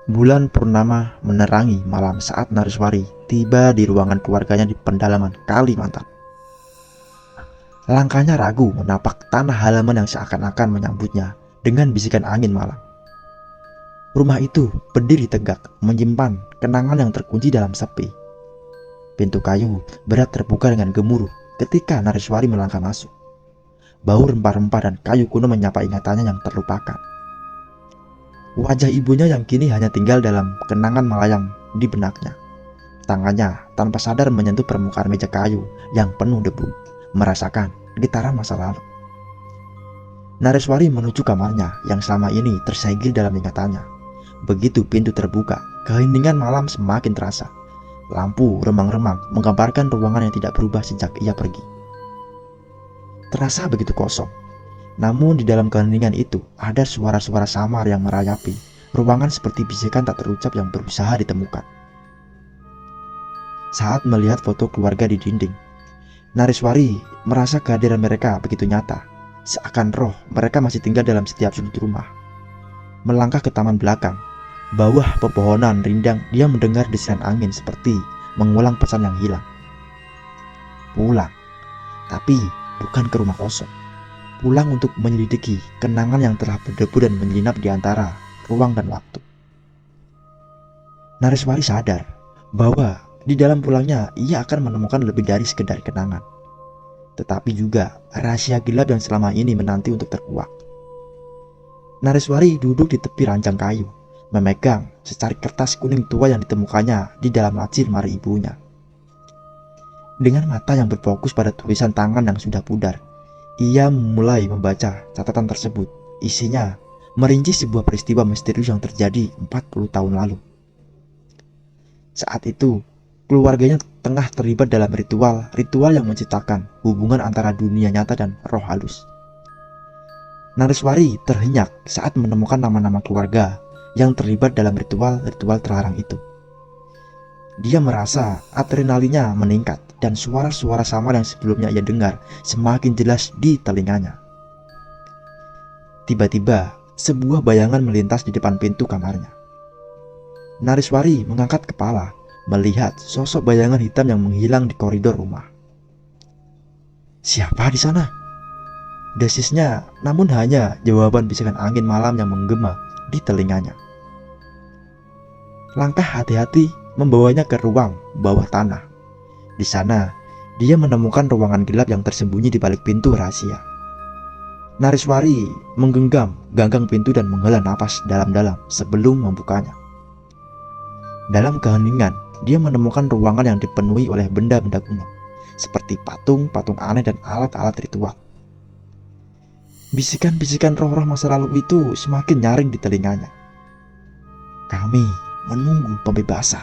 Bulan purnama menerangi malam saat Nareswari tiba di ruangan keluarganya di pedalaman Kalimantan. Langkahnya ragu menapak tanah halaman yang seakan-akan menyambutnya dengan bisikan angin malam. Rumah itu berdiri tegak, menyimpan kenangan yang terkunci dalam sepi. Pintu kayu berat terbuka dengan gemuruh ketika Nareswari melangkah masuk. Bau rempah-rempah dan kayu kuno menyapa ingatannya yang terlupakan. Wajah ibunya yang kini hanya tinggal dalam kenangan melayang di benaknya. Tangannya tanpa sadar menyentuh permukaan meja kayu yang penuh debu, merasakan getaran masa lalu. Nareswari menuju kamarnya yang selama ini tersegel dalam ingatannya. Begitu pintu terbuka, keheningan malam semakin terasa. Lampu remang-remang menggambarkan ruangan yang tidak berubah sejak ia pergi. Terasa begitu kosong. Namun di dalam keheningan itu ada suara-suara samar yang merayapi ruangan seperti bisikan tak terucap yang berusaha ditemukan. Saat melihat foto keluarga di dinding, Nareswari merasa kehadiran mereka begitu nyata, seakan roh mereka masih tinggal dalam setiap sudut rumah. Melangkah ke taman belakang, bawah pepohonan rindang dia mendengar desiran angin seperti mengulang pesan yang hilang. Pulang, tapi bukan ke rumah kosong. Pulang untuk menyelidiki kenangan yang telah berdebu dan menyelinap di antara ruang dan waktu. Nareswari sadar bahwa di dalam pulangnya ia akan menemukan lebih dari sekedar kenangan, tetapi juga rahasia gelap yang selama ini menanti untuk terkuak. Nareswari duduk di tepi ranjang kayu, memegang secari kertas kuning tua yang ditemukannya di dalam laci lemari ibunya. Dengan mata yang berfokus pada tulisan tangan yang sudah pudar, ia mulai membaca catatan tersebut. Isinya merinci sebuah peristiwa misterius yang terjadi 40 tahun lalu. Saat itu, keluarganya tengah terlibat dalam ritual yang menciptakan hubungan antara dunia nyata dan roh halus. Nareswari terhenyak saat menemukan nama-nama keluarga yang terlibat dalam ritual terlarang itu. Dia merasa adrenalinnya meningkat dan suara-suara samar yang sebelumnya ia dengar semakin jelas di telinganya. Tiba-tiba, sebuah bayangan melintas di depan pintu kamarnya. Nareswari mengangkat kepala, melihat sosok bayangan hitam yang menghilang di koridor rumah. "Siapa di sana?" desisnya, namun hanya jawaban bisikan angin malam yang menggema di telinganya. Langkah hati-hati membawanya ke ruang bawah tanah. Di sana, dia menemukan ruangan gelap yang tersembunyi di balik pintu rahasia. Nareswari menggenggam gagang pintu dan menghela napas dalam-dalam sebelum membukanya. Dalam keheningan, dia menemukan ruangan yang dipenuhi oleh benda-benda kuno, seperti patung-patung aneh dan alat-alat ritual. Bisikan-bisikan roh-roh masa lalu itu semakin nyaring di telinganya. "Kami menunggu pembebasan,"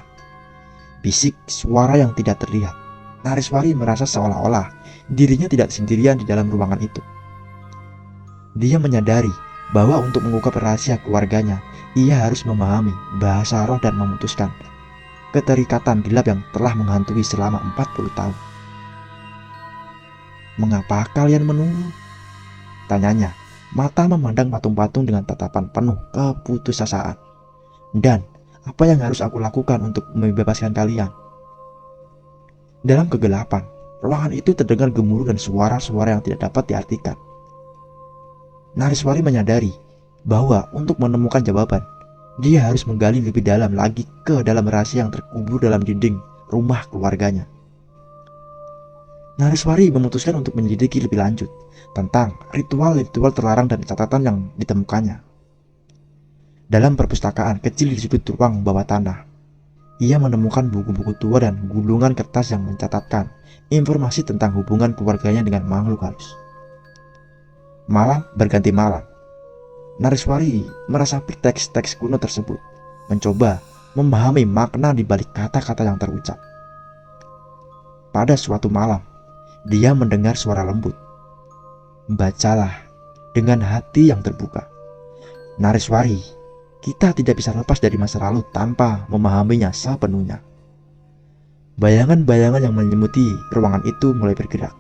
bisik suara yang tidak terlihat. Nareswari merasa seolah-olah dirinya tidak sendirian di dalam ruangan itu. Dia menyadari bahwa untuk mengungkap rahasia keluarganya, ia harus memahami bahasa roh dan memutuskan keterikatan gelap yang telah menghantui selama 40 tahun. "Mengapa kalian menunggu?" tanyanya, mata memandang patung-patung dengan tatapan penuh keputusasaan. "Dan apa yang harus aku lakukan untuk membebaskan kalian?" Dalam kegelapan, ruangan itu terdengar gemuruh dan suara-suara yang tidak dapat diartikan. Nareswari menyadari bahwa untuk menemukan jawaban, dia harus menggali lebih dalam lagi ke dalam rahasia yang terkubur dalam dinding rumah keluarganya. Nareswari memutuskan untuk menyelidiki lebih lanjut tentang ritual-ritual terlarang dan catatan yang ditemukannya. Dalam perpustakaan kecil di sudut ruang bawah tanah, ia menemukan buku-buku tua dan gulungan kertas yang mencatatkan informasi tentang hubungan keluarganya dengan makhluk halus. Malam berganti malam. Nareswari meresapi teks-teks kuno tersebut, mencoba memahami makna di balik kata-kata yang terucap. Pada suatu malam, dia mendengar suara lembut. "Bacalah dengan hati yang terbuka. Nareswari, kita tidak bisa lepas dari masa lalu tanpa memahaminya sepenuhnya." Bayangan-bayangan yang menyelimuti ruangan itu mulai bergerak,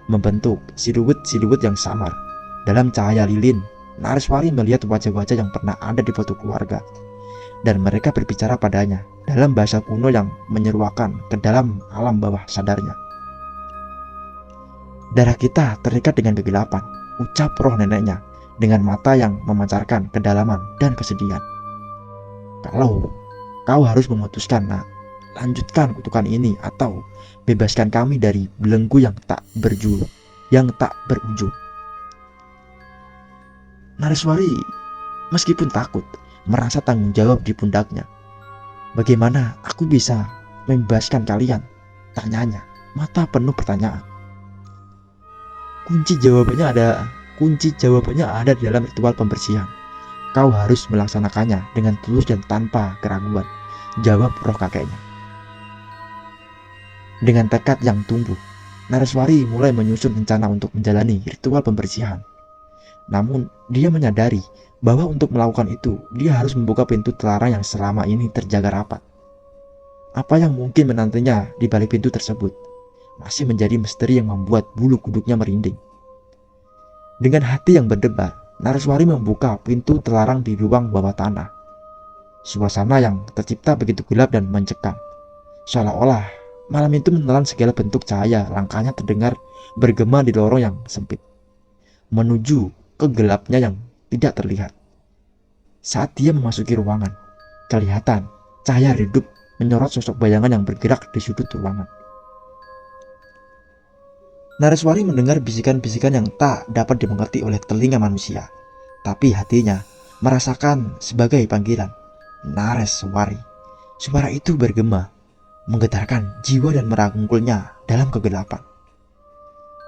membentuk siluet-siluet yang samar. Dalam cahaya lilin, Nareswari melihat wajah-wajah yang pernah ada di foto keluarga, dan mereka berbicara padanya dalam bahasa kuno yang menyeruakan ke dalam alam bawah sadarnya. Darah kita terikat dengan kegelapan, ucap roh neneknya dengan mata yang memancarkan kedalaman dan kesedihan. Kalau kau harus memutuskan, nak, lanjutkan kutukan ini atau bebaskan kami dari belenggu yang tak berujung. Nareswari meskipun takut merasa tanggung jawab di pundaknya. Bagaimana aku bisa membebaskan kalian? Tanyanya, mata penuh pertanyaan. Kunci jawabannya ada di dalam ritual pembersihan. Kau harus melaksanakannya dengan tulus dan tanpa keraguan, jawab roh kakeknya. Dengan tekad yang tumbuh, Nareswari mulai menyusun rencana untuk menjalani ritual pembersihan. Namun, dia menyadari bahwa untuk melakukan itu, dia harus membuka pintu terlarang yang selama ini terjaga rapat. Apa yang mungkin menantinya di balik pintu tersebut masih menjadi misteri yang membuat bulu kuduknya merinding. Dengan hati yang berdebar, Nareswari membuka pintu terlarang di ruang bawah tanah. Suasana yang tercipta begitu gelap dan mencekam, seolah-olah malam itu menelan segala bentuk cahaya. Langkahnya terdengar bergema di lorong yang sempit, menuju ke gelapnya yang tidak terlihat. Saat dia memasuki ruangan, kelihatan cahaya redup menyorot sosok bayangan yang bergerak di sudut ruangan. Nareswari mendengar bisikan-bisikan yang tak dapat dimengerti oleh telinga manusia, tapi hatinya merasakan sebagai panggilan. Nareswari. Suara itu bergema, menggetarkan jiwa dan merangkulnya dalam kegelapan.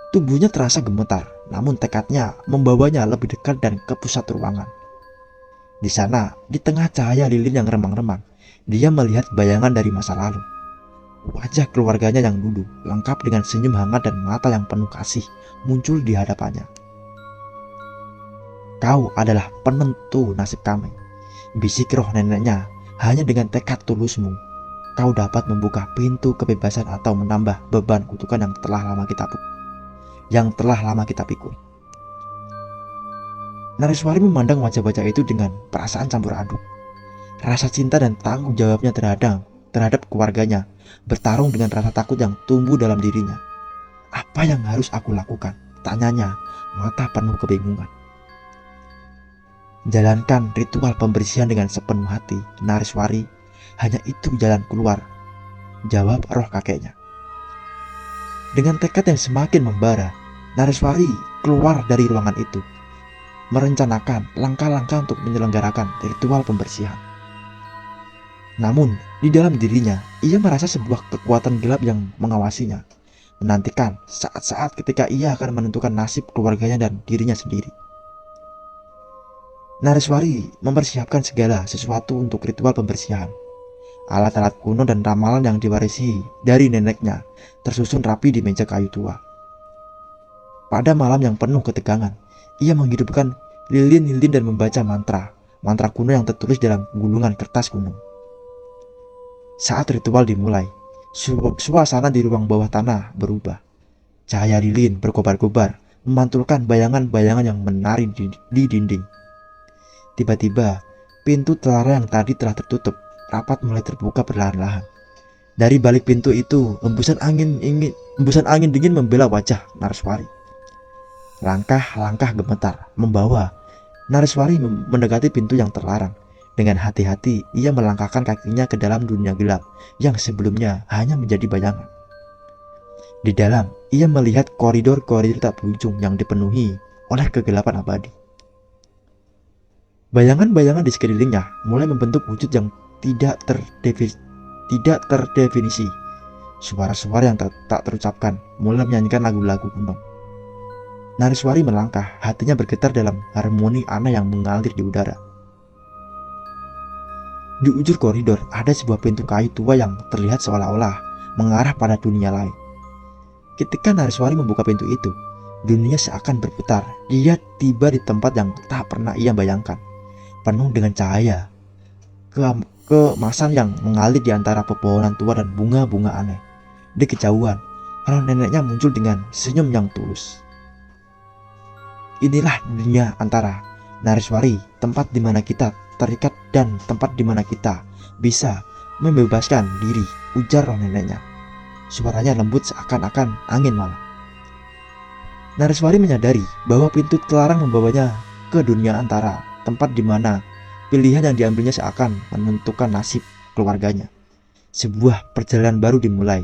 Tubuhnya terasa gemetar, namun tekadnya membawanya lebih dekat dan ke pusat ruangan. Di sana, di tengah cahaya lilin yang remang-remang, dia melihat bayangan dari masa lalu. Wajah keluarganya yang dulu, lengkap dengan senyum hangat dan mata yang penuh kasih, muncul di hadapannya. Kau adalah penentu nasib kami, bisik roh neneknya. Hanya dengan tekad tulusmu, kau dapat membuka pintu kebebasan atau menambah beban kutukan yang telah lama kita pikul. Nareswari memandang wajah-wajah itu dengan perasaan campur aduk. Rasa cinta dan tanggung jawabnya terhadap keluarganya bertarung dengan rasa takut yang tumbuh dalam dirinya. Apa yang harus aku lakukan? Tanyanya, mata penuh kebingungan. Jalankan ritual pembersihan dengan sepenuh hati, Nareswari. Hanya itu jalan keluar, jawab roh kakeknya. Dengan tekad yang semakin membara, Nareswari keluar dari ruangan itu, merencanakan langkah-langkah untuk menyelenggarakan ritual pembersihan. Namun, di dalam dirinya, ia merasa sebuah kekuatan gelap yang mengawasinya, menantikan saat-saat ketika ia akan menentukan nasib keluarganya dan dirinya sendiri. Nareswari mempersiapkan segala sesuatu untuk ritual pembersihan. Alat-alat kuno dan ramalan yang diwarisi dari neneknya tersusun rapi di meja kayu tua. Pada malam yang penuh ketegangan, ia menghidupkan lilin-lilin dan membaca mantra kuno yang tertulis dalam gulungan kertas kuno. Saat ritual dimulai, suasana di ruang bawah tanah berubah. Cahaya lilin berkobar-kobar, memantulkan bayangan-bayangan yang menari di dinding. Tiba-tiba, pintu terlarang yang tadi telah tertutup rapat mulai terbuka perlahan-lahan. Dari balik pintu itu, hembusan angin dingin membela wajah Nareswari. Langkah-langkah gemetar membawa Nareswari mendekati pintu yang terlarang. Dengan hati-hati, ia melangkahkan kakinya ke dalam dunia gelap yang sebelumnya hanya menjadi bayangan. Di dalam, ia melihat koridor-koridor tak berujung yang dipenuhi oleh kegelapan abadi. Bayangan-bayangan di sekelilingnya mulai membentuk wujud yang tidak terdefinisi. Suara-suara yang tak terucapkan mulai menyanyikan lagu-lagu kuno. Nareswari melangkah, hatinya bergetar dalam harmoni aneh yang mengalir di udara. Di ujung koridor ada sebuah pintu kayu tua yang terlihat seolah-olah mengarah pada dunia lain. Ketika Nareswari membuka pintu itu, dunia seakan berputar. Dia tiba di tempat yang tak pernah ia bayangkan, penuh dengan cahaya keemasan yang mengalir di antara pepohonan tua dan bunga-bunga aneh. Di kejauhan, roh neneknya muncul dengan senyum yang tulus. Inilah dunia antara Nareswari, tempat di mana kita terikat dan tempat di mana kita bisa membebaskan diri, ujar roh neneknya. Suaranya lembut seakan-akan angin malam. Nareswari menyadari bahwa pintu terlarang membawanya ke dunia antara, tempat di mana pilihan yang diambilnya seakan menentukan nasib keluarganya. Sebuah perjalanan baru dimulai,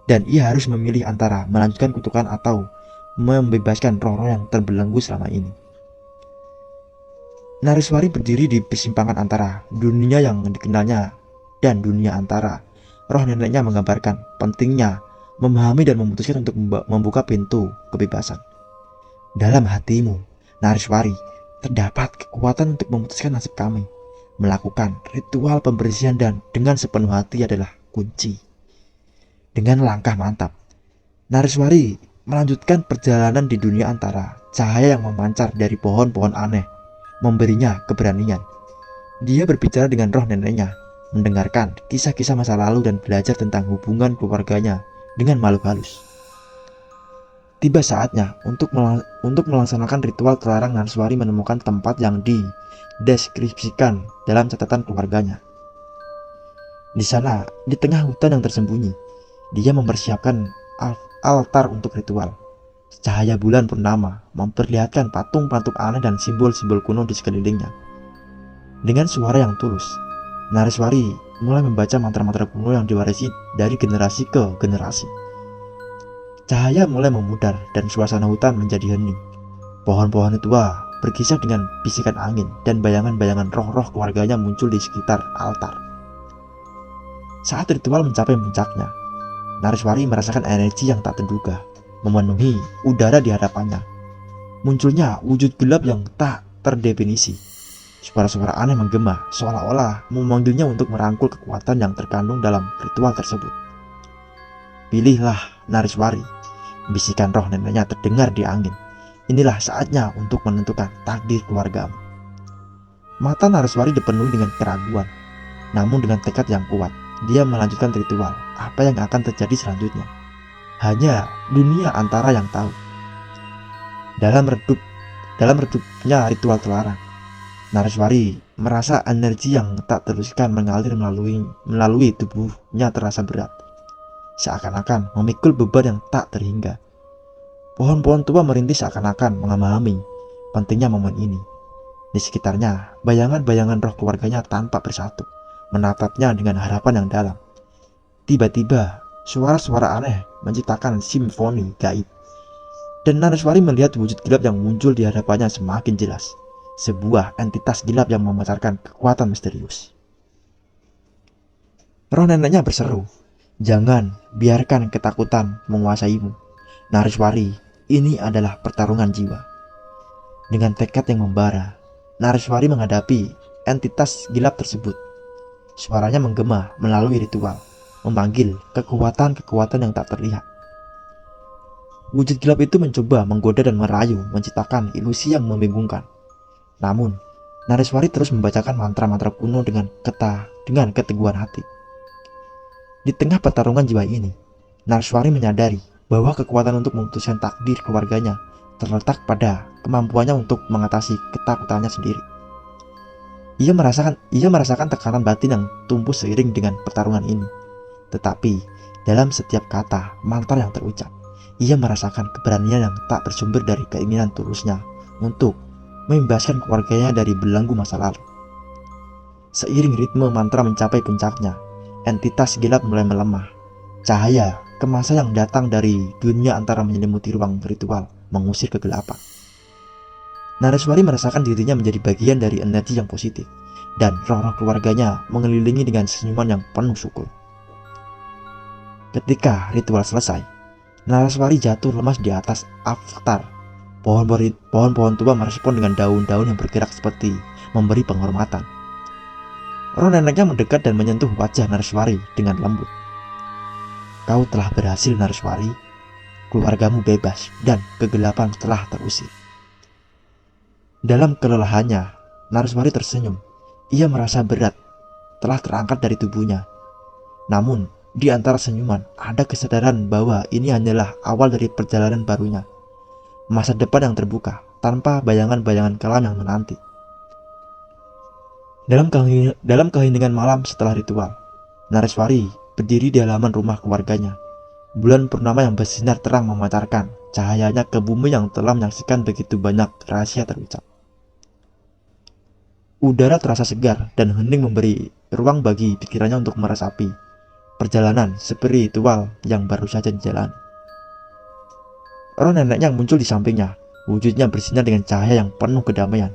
dan ia harus memilih antara melanjutkan kutukan atau membebaskan roh-roh yang terbelenggu selama ini. Nareswari berdiri di persimpangan antara dunia yang dikenalnya dan dunia antara. Roh neneknya menggambarkan pentingnya memahami dan memutuskan untuk membuka pintu kebebasan. Dalam hatimu, Nareswari, terdapat kekuatan untuk memutuskan nasib kami. Melakukan ritual pembersihan dan dengan sepenuh hati adalah kunci. Dengan langkah mantap, Nareswari melanjutkan perjalanan di dunia antara. Cahaya yang memancar dari pohon-pohon aneh memberinya keberanian. Dia berbicara dengan roh neneknya, mendengarkan kisah-kisah masa lalu dan belajar tentang hubungan keluarganya dengan makhluk halus. Tiba saatnya untuk melaksanakan ritual terlarang. Nareswari menemukan tempat yang dideskripsikan dalam catatan keluarganya. Di sana, di tengah hutan yang tersembunyi, dia mempersiapkan altar untuk ritual. Cahaya bulan purnama memperlihatkan patung-patung aneh dan simbol-simbol kuno di sekelilingnya. Dengan suara yang tulus, Nareswari mulai membaca mantra-mantra kuno yang diwarisi dari generasi ke generasi. Cahaya mulai memudar dan suasana hutan menjadi hening. Pohon-pohon tua berkisah dengan bisikan angin dan bayangan-bayangan roh-roh keluarganya muncul di sekitar altar. Saat ritual mencapai puncaknya, Nareswari merasakan energi yang tak terduga memenuhi udara di hadapannya. Munculnya wujud gelap yang tak terdefinisi. Suara-suara aneh menggema, seolah-olah memanggilnya untuk merangkul kekuatan yang terkandung dalam ritual tersebut. Pilihlah Nareswari, bisikan roh neneknya terdengar di angin. Inilah saatnya untuk menentukan takdir keluargamu. Mata Nareswari dipenuhi dengan keraguan, namun dengan tekad yang kuat, dia melanjutkan ritual. Apa yang akan terjadi selanjutnya? Hanya dunia antara yang tahu. Dalam redupnya ritual terlarang, Nareswari merasa energi yang tak teruskan mengalir melalui tubuhnya terasa berat, seakan-akan memikul beban yang tak terhingga. Pohon-pohon tua merintih seakan-akan memahami pentingnya momen ini. Di sekitarnya, bayangan-bayangan roh keluarganya tanpa bersatu, menatapnya dengan harapan yang dalam. Tiba-tiba, suara-suara aneh menciptakan simfoni gaib, dan Nareswari melihat wujud gelap yang muncul di hadapannya semakin jelas. Sebuah entitas gelap yang memancarkan kekuatan misterius. Roh neneknya berseru, "Jangan biarkan ketakutan menguasaimu. Nareswari, ini adalah pertarungan jiwa." Dengan tekad yang membara, Nareswari menghadapi entitas gelap tersebut. Suaranya menggema melalui ritual, memanggil kekuatan-kekuatan yang tak terlihat. Wujud gelap itu mencoba menggoda dan merayu, menciptakan ilusi yang membingungkan. Namun, Nareswari terus membacakan mantra-mantra kuno dengan keteguhan hati. Di tengah pertarungan jiwa ini, Nareswari menyadari bahwa kekuatan untuk memutuskan takdir keluarganya terletak pada kemampuannya untuk mengatasi ketakutannya sendiri. Ia merasakan tekanan batin yang tumbuh seiring dengan pertarungan ini. Tetapi, dalam setiap kata mantra yang terucap, ia merasakan keberanian yang tak bersumber dari keinginan tulusnya untuk membebaskan keluarganya dari belenggu masa lalu. Seiring ritme mantra mencapai puncaknya, entitas gelap mulai melemah. Cahaya kemasa yang datang dari dunia antara menyelimuti ruang ritual mengusir kegelapan. Nareswari merasakan dirinya menjadi bagian dari energi yang positif, dan roh-roh keluarganya mengelilingi dengan senyuman yang penuh syukur. Ketika ritual selesai, Nareswari jatuh lemas di atas altar. Pohon-pohon tua merespon dengan daun-daun yang bergerak seperti memberi penghormatan. Roh neneknya mendekat dan menyentuh wajah Nareswari dengan lembut. "Kau telah berhasil, Nareswari. Keluargamu bebas dan kegelapan telah terusir." Dalam kelelahannya, Nareswari tersenyum. Ia merasa berat telah terangkat dari tubuhnya. Namun, di antara senyuman ada kesadaran bahwa ini hanyalah awal dari perjalanan barunya. Masa depan yang terbuka tanpa bayangan-bayangan kelam yang menanti. Dalam keheningan malam setelah ritual, Nareswari berdiri di halaman rumah keluarganya. Bulan purnama yang bersinar terang memancarkan cahayanya ke bumi yang telah menyaksikan begitu banyak rahasia terucap. Udara terasa segar dan hening, memberi ruang bagi pikirannya untuk meresapi perjalanan spiritual yang baru saja dijalani. Roh neneknya yang muncul di sampingnya, wujudnya bersinar dengan cahaya yang penuh kedamaian.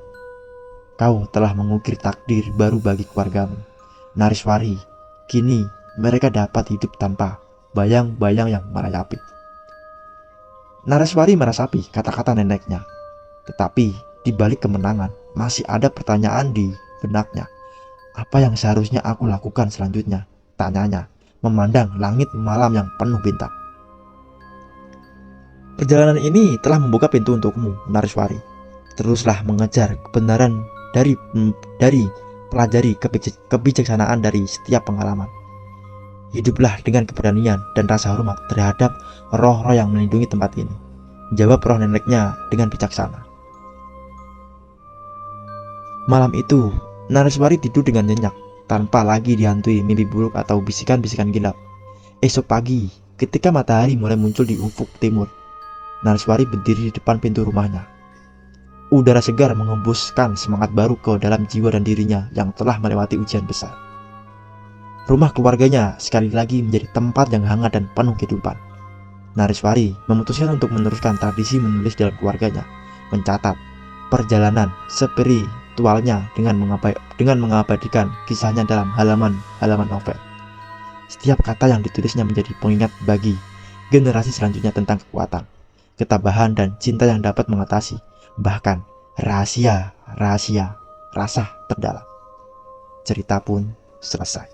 Kau telah mengukir takdir baru bagi keluargamu, Nareswari. Kini mereka dapat hidup tanpa bayang-bayang yang merayap. Nareswari meresapi kata-kata neneknya, tetapi di balik kemenangan masih ada pertanyaan di benaknya. Apa yang seharusnya aku lakukan selanjutnya? Tanyanya, memandang langit malam yang penuh bintang. Perjalanan ini telah membuka pintu untukmu, Nareswari. Teruslah mengejar kebenaran dari pelajari kebijaksanaan dari setiap pengalaman. Hiduplah dengan keberanian dan rasa hormat terhadap roh-roh yang melindungi tempat ini, jawab roh neneknya dengan bijaksana. Malam itu, Nareswari tidur dengan nyenyak, tanpa lagi dihantui mimpi buruk atau bisikan-bisikan gelap. Esok pagi, ketika matahari mulai muncul di ufuk timur, Nareswari berdiri di depan pintu rumahnya. Udara segar mengembuskan semangat baru ke dalam jiwa dan dirinya yang telah melewati ujian besar. Rumah keluarganya sekali lagi menjadi tempat yang hangat dan penuh kehidupan. Nareswari memutuskan untuk meneruskan tradisi menulis dalam keluarganya, mencatat perjalanan spiritualnya dengan mengabadikan kisahnya dalam halaman-halaman novel. Setiap kata yang ditulisnya menjadi pengingat bagi generasi selanjutnya tentang kekuatan, ketabahan, dan cinta yang dapat mengatasi bahkan rahasia rasa terdalam. Cerita pun selesai.